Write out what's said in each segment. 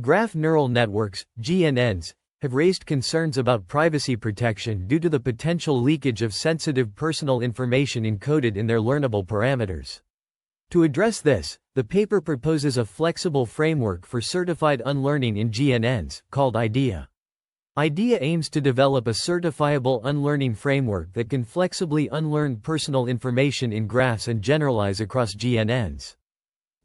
Graph neural networks, GNNs, have raised concerns about privacy protection due to the potential leakage of sensitive personal information encoded in their learnable parameters. To address this, the paper proposes a flexible framework for certified unlearning in GNNs, called IDEA. IDEA aims to develop a certifiable unlearning framework that can flexibly unlearn personal information in graphs and generalize across GNNs.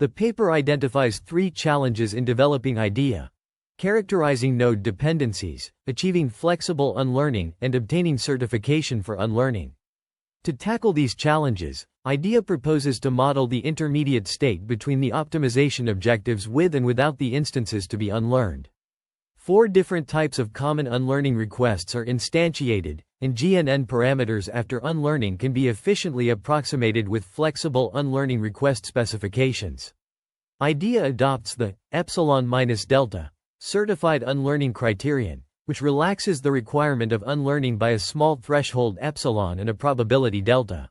The paper identifies 3 challenges in developing IDEA: characterizing node dependencies, achieving flexible unlearning, and obtaining certification for unlearning. To tackle these challenges, IDEA proposes to model the intermediate state between the optimization objectives with and without the instances to be unlearned. 4 different types of common unlearning requests are instantiated, and GNN parameters after unlearning can be efficiently approximated with flexible unlearning request specifications. IDEA adopts the epsilon-delta certified unlearning criterion, which relaxes the requirement of unlearning by a small threshold epsilon and a probability delta.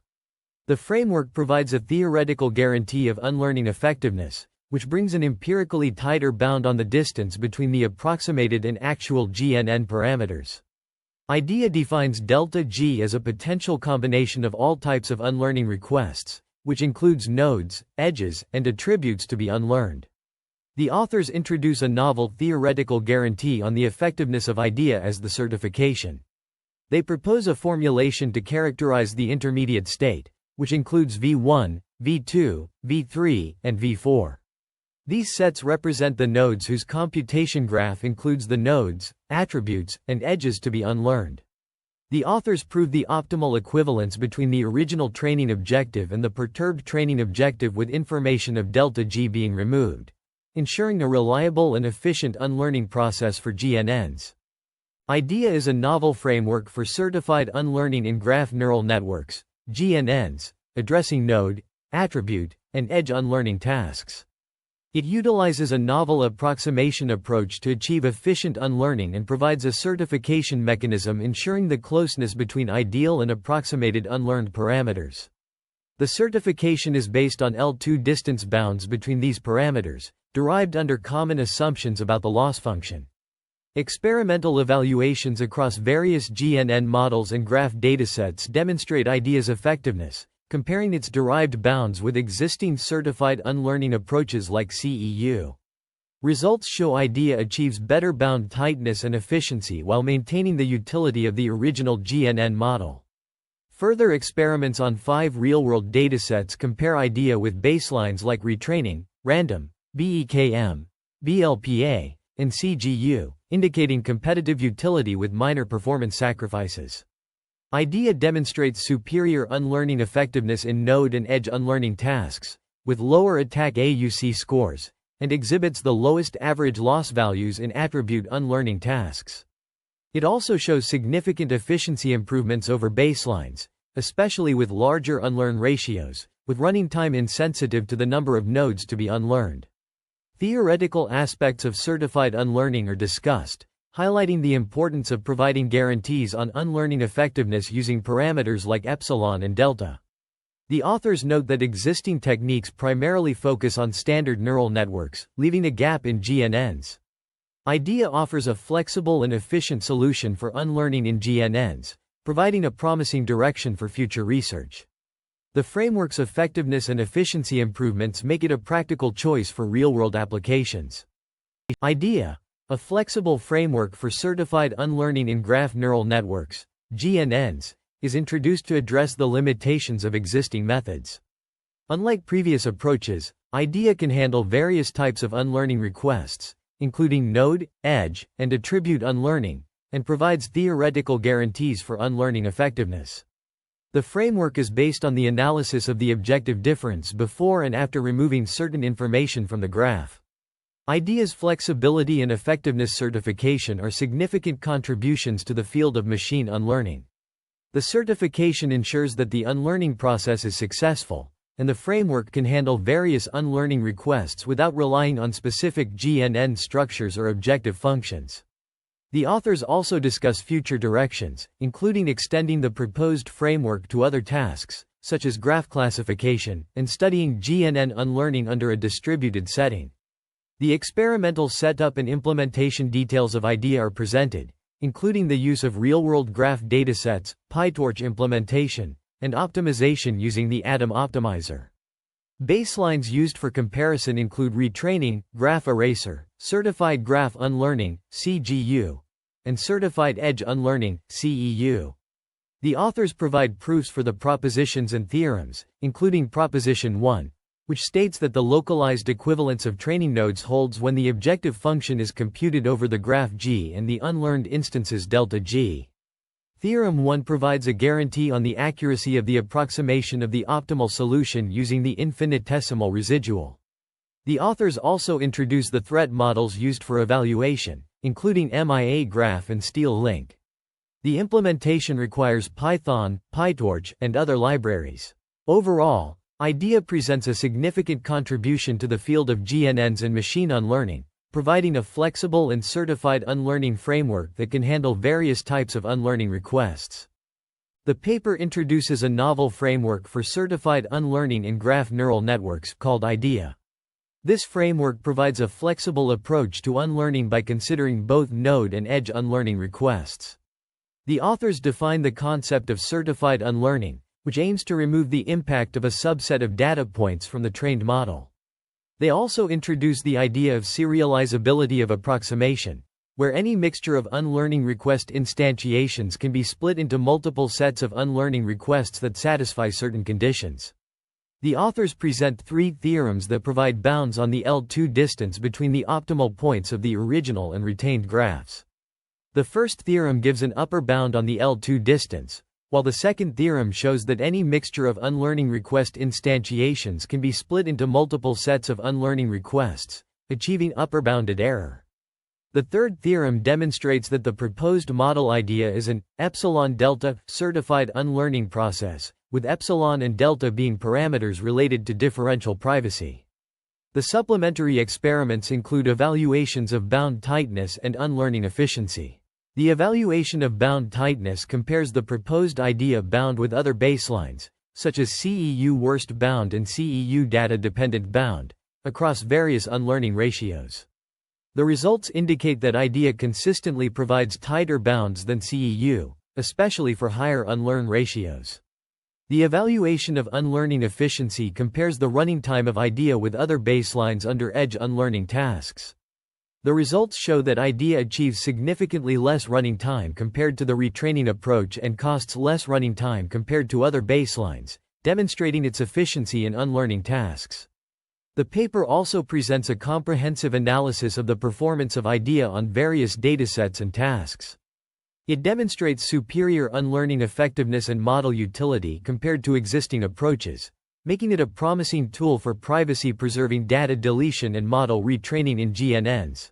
The framework provides a theoretical guarantee of unlearning effectiveness, which brings an empirically tighter bound on the distance between the approximated and actual GNN parameters. IDEA defines delta G as a potential combination of all types of unlearning requests, which includes nodes, edges, and attributes to be unlearned. The authors introduce a novel theoretical guarantee on the effectiveness of IDEA as the certification. They propose a formulation to characterize the intermediate state, which includes V1, V2, V3, and V4. These sets represent the nodes whose computation graph includes the nodes, attributes, and edges to be unlearned. The authors prove the optimal equivalence between the original training objective and the perturbed training objective with information of delta G being removed, ensuring a reliable and efficient unlearning process for GNNs. IDEA is a novel framework for certified unlearning in graph neural networks, GNNs, addressing node, attribute, and edge unlearning tasks. It utilizes a novel approximation approach to achieve efficient unlearning and provides a certification mechanism ensuring the closeness between ideal and approximated unlearned parameters. The certification is based on L2 distance bounds between these parameters, derived under common assumptions about the loss function. Experimental evaluations across various GNN models and graph datasets demonstrate IDEA's effectiveness, comparing its derived bounds with existing certified unlearning approaches like CEU. Results show IDEA achieves better bound tightness and efficiency while maintaining the utility of the original GNN model. Further experiments on 5 real-world datasets compare IDEA with baselines like retraining, random, BEKM, BLPA, and CGU, indicating competitive utility with minor performance sacrifices. IDEA demonstrates superior unlearning effectiveness in node and edge unlearning tasks, with lower attack AUC scores, and exhibits the lowest average loss values in attribute unlearning tasks. It also shows significant efficiency improvements over baselines, especially with larger unlearn ratios, with running time insensitive to the number of nodes to be unlearned. Theoretical aspects of certified unlearning are discussed, highlighting the importance of providing guarantees on unlearning effectiveness using parameters like epsilon and delta. The authors note that existing techniques primarily focus on standard neural networks, leaving a gap in GNNs. IDEA offers a flexible and efficient solution for unlearning in GNNs, providing a promising direction for future research. The framework's effectiveness and efficiency improvements make it a practical choice for real-world applications. IDEA, a flexible framework for certified unlearning in graph neural networks, GNNs, is introduced to address the limitations of existing methods. Unlike previous approaches, IDEA can handle various types of unlearning requests, including node, edge, and attribute unlearning, and provides theoretical guarantees for unlearning effectiveness. The framework is based on the analysis of the objective difference before and after removing certain information from the graph. IDEA's flexibility and effectiveness certification are significant contributions to the field of machine unlearning. The certification ensures that the unlearning process is successful, and the framework can handle various unlearning requests without relying on specific GNN structures or objective functions. The authors also discuss future directions, including extending the proposed framework to other tasks, such as graph classification, and studying GNN unlearning under a distributed setting. The experimental setup and implementation details of IDEA are presented, including the use of real-world graph datasets, PyTorch implementation, and optimization using the Atom Optimizer. Baselines used for comparison include retraining, graph eraser, certified graph unlearning, CGU, and certified edge unlearning, CEU. The authors provide proofs for the propositions and theorems, including Proposition 1, which states that the localized equivalence of training nodes holds when the objective function is computed over the graph G and the unlearned instances delta G. Theorem 1 provides a guarantee on the accuracy of the approximation of the optimal solution using the infinitesimal residual. The authors also introduce the threat models used for evaluation, including MIA graph and Steel Link. The implementation requires Python, PyTorch, and other libraries. Overall, IDEA presents a significant contribution to the field of GNNs and machine unlearning, providing a flexible and certified unlearning framework that can handle various types of unlearning requests. The paper introduces a novel framework for certified unlearning in graph neural networks called IDEA. This framework provides a flexible approach to unlearning by considering both node and edge unlearning requests. The authors define the concept of certified unlearning, which aims to remove the impact of a subset of data points from the trained model. They also introduce the idea of serializability of approximation, where any mixture of unlearning request instantiations can be split into multiple sets of unlearning requests that satisfy certain conditions. The authors present three theorems that provide bounds on the L2 distance between the optimal points of the original and retained graphs. The first theorem gives an upper bound on the L2 distance, while the second theorem shows that any mixture of unlearning request instantiations can be split into multiple sets of unlearning requests, achieving upper bounded error. The third theorem demonstrates that the proposed model IDEA is an epsilon-delta certified unlearning process, with epsilon and delta being parameters related to differential privacy. The supplementary experiments include evaluations of bound tightness and unlearning efficiency. The evaluation of bound tightness compares the proposed IDEA bound with other baselines, such as CEU worst bound and CEU data-dependent bound, across various unlearning ratios. The results indicate that IDEA consistently provides tighter bounds than CEU, especially for higher unlearn ratios. The evaluation of unlearning efficiency compares the running time of IDEA with other baselines under edge unlearning tasks. The results show that IDEA achieves significantly less running time compared to the retraining approach and costs less running time compared to other baselines, demonstrating its efficiency in unlearning tasks. The paper also presents a comprehensive analysis of the performance of IDEA on various datasets and tasks. It demonstrates superior unlearning effectiveness and model utility compared to existing approaches, making it a promising tool for privacy-preserving data deletion and model retraining in GNNs.